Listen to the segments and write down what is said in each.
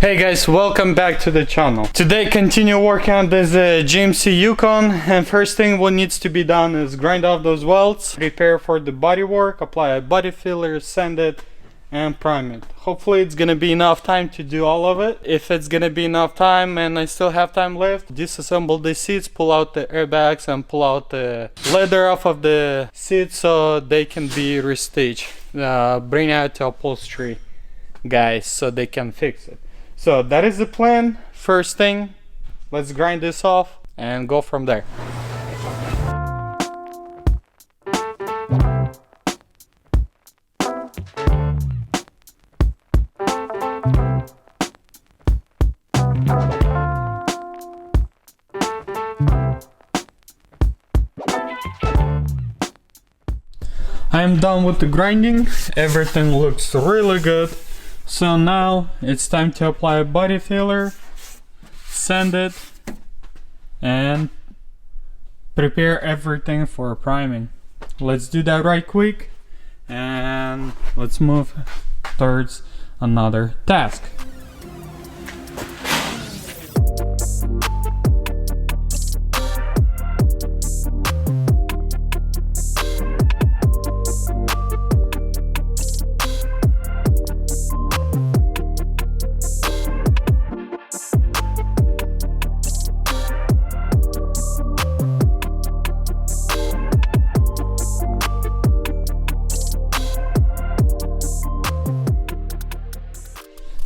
Hey guys, welcome back to the channel. Today continue working on this GMC Yukon, and first thing what needs to be done is grind off those welds, prepare for the body work, apply a body filler, sand it and prime it. Hopefully it's gonna be enough time to do all of it. If it's gonna be enough time and I still have time left, disassemble the seats, pull out the airbags and pull out the leather off of the seats so they can be restitched. Bring out to upholstery guys so they can fix it. So that is the plan. First thing, let's grind this off and go from there. I am done with the grinding. Everything looks really good. So now it's time to apply a body filler, sand it, and prepare everything for priming. Let's do that right quick and let's move towards another task.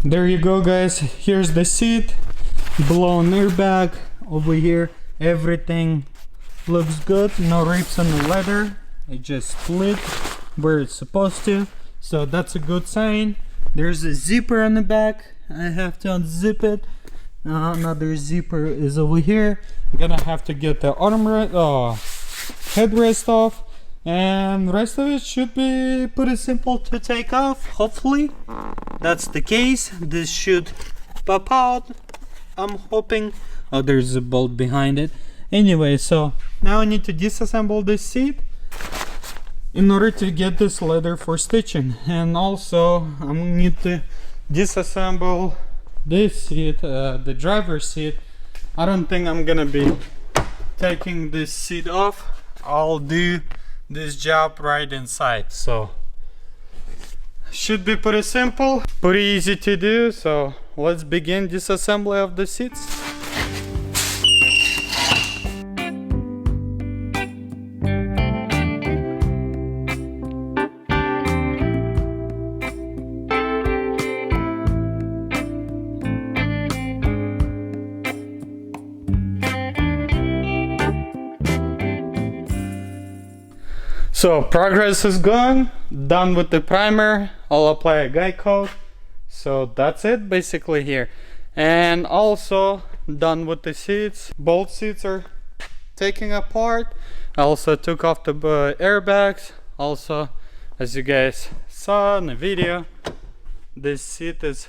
There you go guys, here's the seat, blown airbag over here, everything looks good, no rips on the leather, it just split where it's supposed to, so that's a good sign. There's a zipper on the back, I have to unzip it, another zipper is over here, I'm gonna have to get the headrest off, and the rest of it should be pretty simple to take off. Hopefully that's the case. This should pop out, I'm hoping. Oh, there's a bolt behind it. Anyway, so now I need to disassemble this seat in order to get this leather for stitching, and also I need to disassemble this seat, the driver's seat. I don't think I'm gonna be taking this seat off. I'll do this job right inside, so should be pretty simple, pretty easy to do. So let's begin disassembly of the seats. So progress is gone, done with the primer. I'll apply a guide coat. So that's it basically here. And also done with the seats. Both seats are taken apart. I also took off the airbags. Also, as you guys saw in the video, this seat is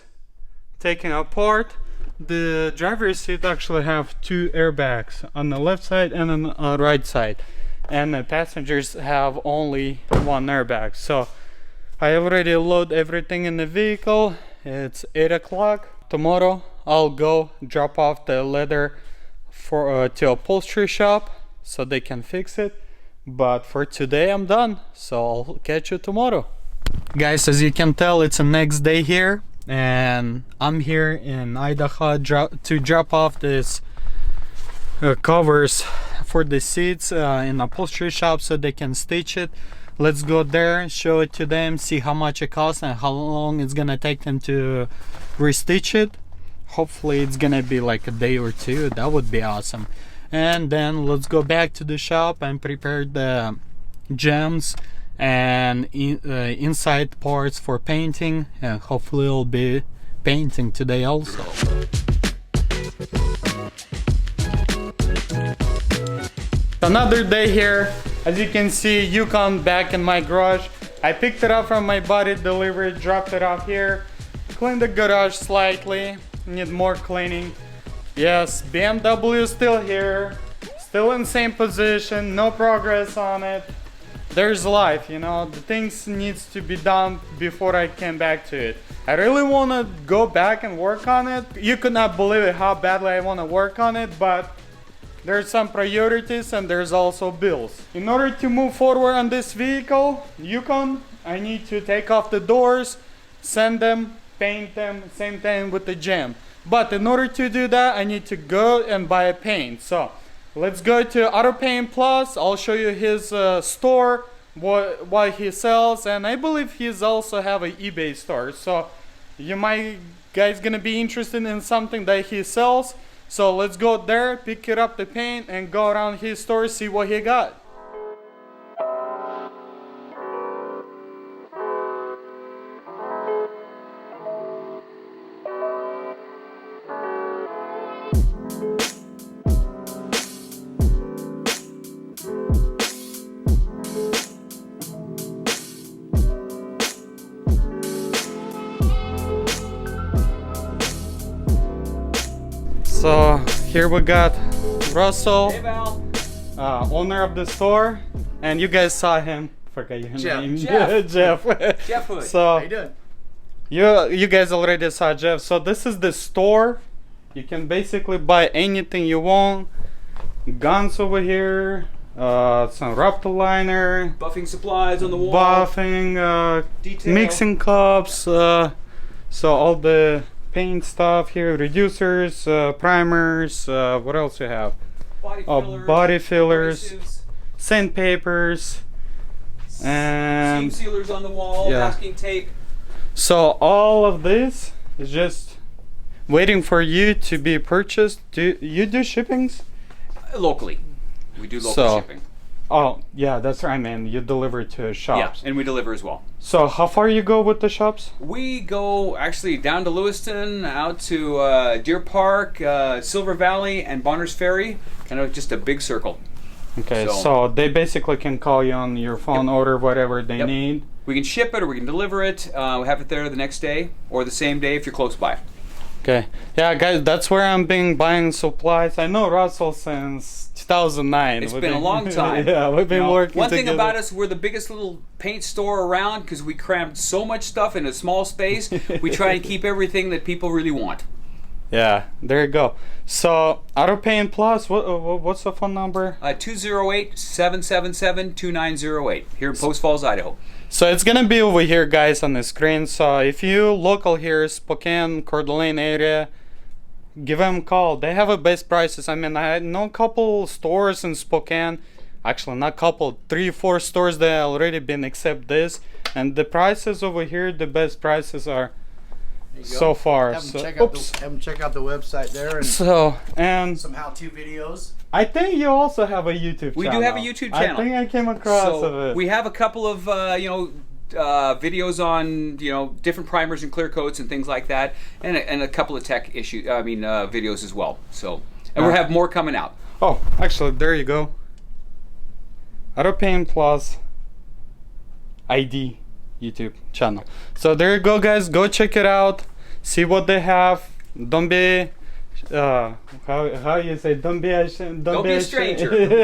taken apart. The driver's seat actually have two airbags on the left side and on the right side, and the passengers have only one airbag. So I already load everything in the vehicle. It's 8 o'clock. Tomorrow I'll go drop off the leather for to upholstery shop so they can fix it, but for today I'm done, so I'll catch you tomorrow. Guys, as you can tell, it's the next day here, and I'm here in Idaho to drop off this covers for the seats in upholstery shop so they can stitch it. Let's go there, show it to them, see how much it costs and how long it's gonna take them to restitch it. Hopefully it's gonna be like a day or two. That would be awesome. And then let's go back to the shop and prepare the gems and inside parts for painting, and hopefully it'll be painting today also. Another day here. As you can see, Yukon back in my garage. I picked it up from my buddy, delivered, dropped it off here, cleaned the garage slightly, need more cleaning. Yes, BMW is still here, still in same position, no progress on it. there's life, you know, the things needs to be done before I came back to it. I really want to go back and work on it. You could not believe it how badly I want to work on it, but there's some priorities and there's also bills. In order to move forward on this vehicle, Yukon, I need to take off the doors, sand them, paint them, same thing with the Gem. But in order to do that, I need to go and buy a paint. So let's go to Auto Paint Plus. I'll show you his store, what he sells, and I believe he's also have an eBay store. So you might guys gonna be interested in something that he sells. So let's go there, pick it up the paint, and go around his store, see what he got. So here we got Russell, hey, Val. Owner of the store, and you guys saw him. Forget your name. Jeff. Jeff. Jeff Hood. So how you doing? you guys already saw Jeff. So this is the store. You can basically buy anything you want. Guns over here. Some Raptor liner. Buffing supplies on the wall. Buffing. Detail. Mixing cups. So all the paint stuff here, reducers, primers, what else you have? Body fillers, abrasives, sandpapers, and seam sealers on the wall, masking tape. So all of this is just waiting for you to be purchased. Do you do shippings? Locally. We do local shipping. Oh, yeah, that's right, man. You deliver to shops. Yeah, and we deliver as well. So how far you go with the shops? We go actually down to Lewiston, out to Deer Park, Silver Valley, and Bonners Ferry. Kind of just a big circle. Okay, so they basically can call you on your phone, order whatever they need. We can ship it or we can deliver it. We have it there the next day or the same day if you're close by. Okay, yeah, guys, that's where I'm buying supplies. I know Russell since 2009. It's been a long time. Yeah, we've been working One thing together. about us, we're the biggest little paint store around because we crammed so much stuff in a small space. We try and keep everything that people really want. Yeah, there you go. So, Auto Paint Plus, what's the phone number? 208-777-2908 here in Post Falls, Idaho. So it's gonna be over here, guys, on the screen. So if you local here, Spokane, Coeur d'Alene area, give them a call. They have the best prices. I mean, I know a couple stores in Spokane. Actually, not couple, 3-4 stores that already been accept this, and the prices over here, the best prices are so far. Have them, So, check out the website there and and some how-to videos. I think you also have a YouTube channel. We do have a YouTube channel. I think I came across of it. We have a couple of videos on different primers and clear coats and things like that, and a couple of tech videos as well. So, and we'll have more coming out. Oh, actually, there you go. Auto Paint Plus ID YouTube channel. So there you go, guys. Go check it out. See what they have. Don't be how you say? Don't be a stranger. Don't be a stranger. Don't be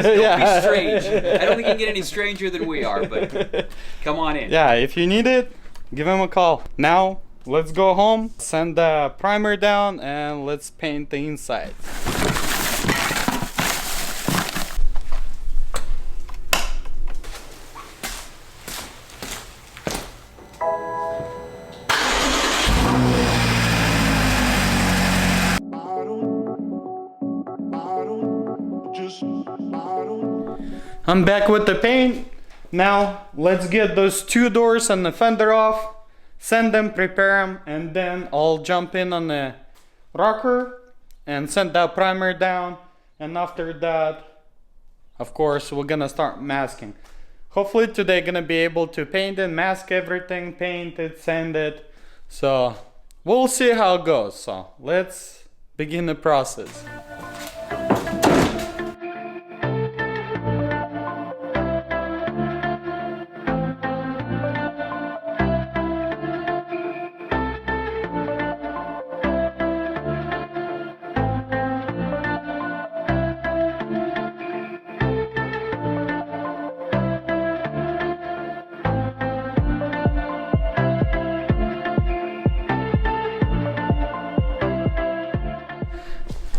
strange. I don't think you can get any stranger than we are, but come on in. Yeah, if you need it, give him a call. Now, let's go home, send the primer down, and let's paint the inside. I'm back with the paint. Now let's get those two doors and the fender off, send them, prepare them, and then I'll jump in on the rocker and send that primer down. And after that, of course, we're gonna start masking. Hopefully today gonna be able to paint it, mask everything, paint it, sand it. So we'll see how it goes. So let's begin the process.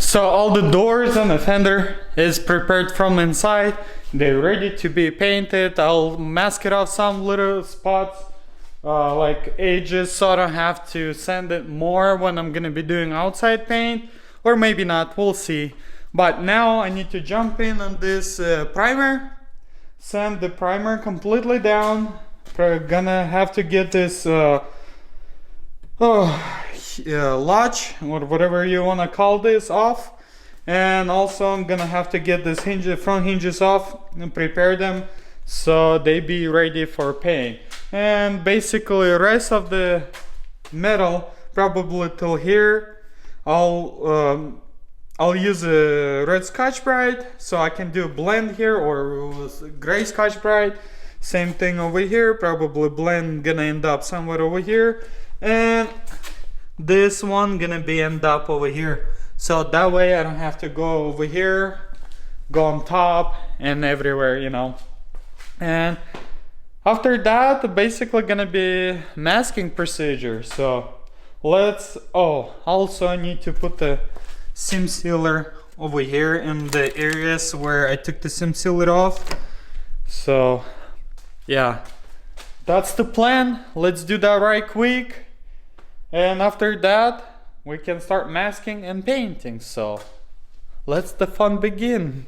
So all the doors and the fender is prepared from inside. They're ready to be painted. I'll mask it off some little spots, like edges, so I don't have to sand it more when I'm gonna be doing outside paint, or maybe not, we'll see. But now I need to jump in on this primer, sand the primer completely down. Gonna have to get this latch, or whatever you want to call this, off. And also I'm gonna have to get this front hinges off and prepare them so they be ready for paint. And basically the rest of the metal, probably till here, I'll use a red Scotch-Brite so I can do a blend here, or with gray Scotch-Brite. Same thing over here, probably blend gonna end up somewhere over here, and this one gonna be end up over here. So that way I don't have to go over here, go on top and everywhere, you know. And after that, basically gonna be masking procedure. So let's, also I need to put the seam sealer over here in the areas where I took the seam sealer off. So yeah, that's the plan. Let's do that right quick, and after that we can start masking and painting. So let's the fun begin.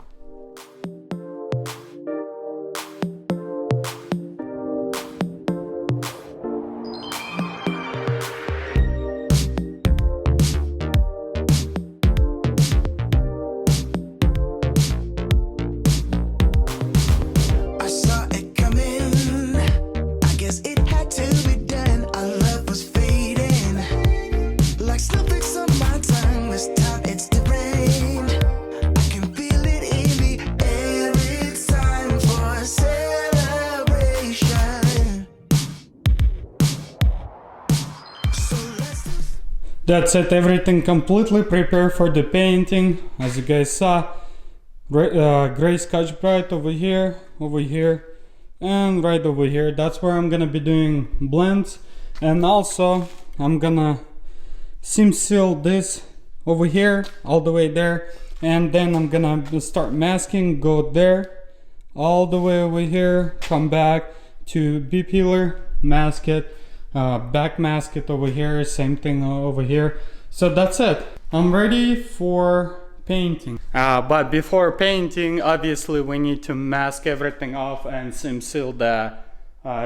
That's it, everything completely prepared for the painting. As you guys saw, gray Scotch-Brite over here, and right over here. That's where I'm gonna be doing blends. And also I'm gonna seam seal this over here all the way there, and then I'm gonna start masking, go there all the way over here, come back to B-peeler, mask it, back mask it over here, same thing over here. So that's it, I'm ready for painting. But before painting, obviously we need to mask everything off and seam seal the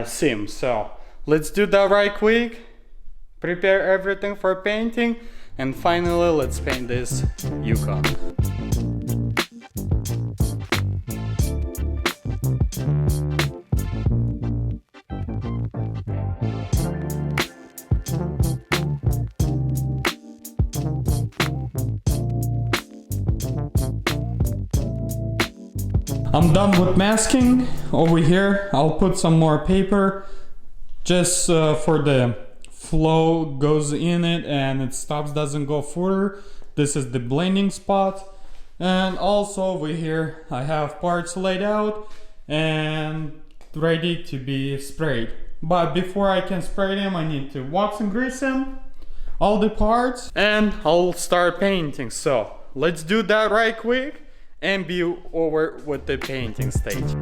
seam. So let's do that right quick, prepare everything for painting, and finally let's paint this Yukon. I'm done with masking over here. I'll put some more paper just for the flow goes in it and it stops, doesn't go further. This is the blending spot. And also over here I have parts laid out and ready to be sprayed. But before I can spray them, I need to wax and grease them, all the parts, and I'll start painting. So let's do that right quick and be over with the painting stage.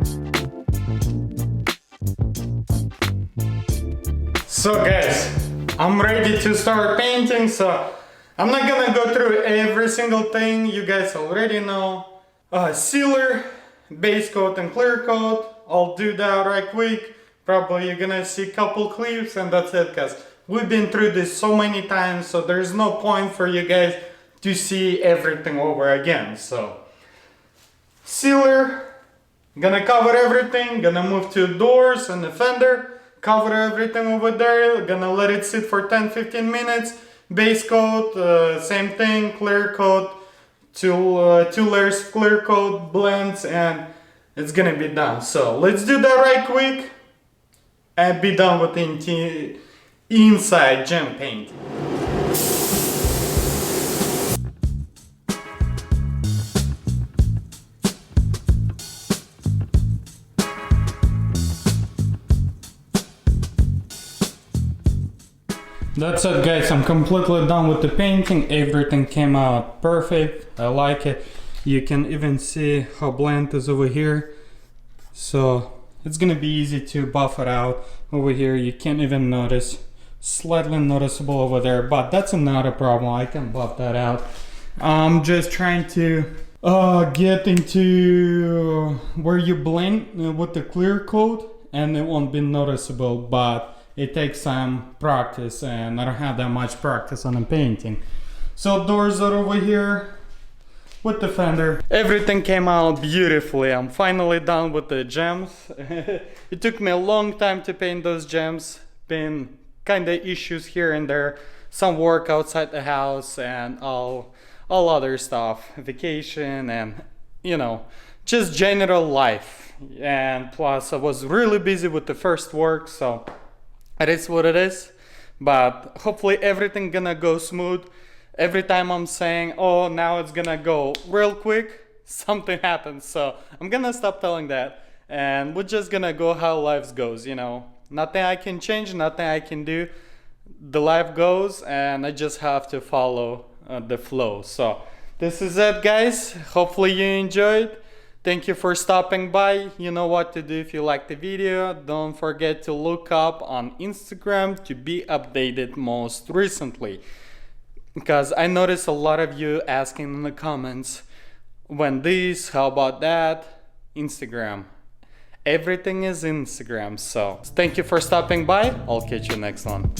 So guys, I'm ready to start painting. So I'm not gonna go through every single thing, you guys already know. Sealer, base coat and clear coat, I'll do that right quick. Probably you're gonna see a couple clips and that's it, because we've been through this so many times, so there's no point for you guys to see everything over again. So sealer, gonna cover everything, gonna move to doors and the fender, cover everything over there, gonna let it sit for 10-15 minutes. Base coat, same thing, clear coat, two layers of clear coat, blends, and it's gonna be done. So let's do that right quick and be done with the inside gem painting. That's it, guys. I'm completely done with the painting. Everything came out perfect. I like it. You can even see how bland is over here. So it's gonna be easy to buff it out. Over here you can't even notice. Slightly noticeable over there, but that's not a problem. I can buff that out. I'm just trying to get into where you blend with the clear coat and it won't be noticeable, but it takes some practice and I don't have that much practice on the painting. So doors are over here with the fender. Everything came out beautifully. I'm finally done with the gems. It took me a long time to paint those gems. Been kinda issues here and there. Some work outside the house and all other stuff. Vacation and, you know, just general life. And plus I was really busy with the first work, so it is what it is, but hopefully everything gonna go smooth. Every time I'm saying, oh, now it's gonna go real quick, something happens. So I'm gonna stop telling that, and we're just gonna go how life goes, you know. Nothing I can change, nothing I can do. The life goes, and I just have to follow the flow. So this is it, guys. Hopefully you enjoyed. Thank you for stopping by. You know what to do if you like the video. Don't forget to look up on Instagram to be updated most recently. Because I noticed a lot of you asking in the comments, when this, how about that? Instagram. Everything is Instagram. So thank you for stopping by. I'll catch you next one.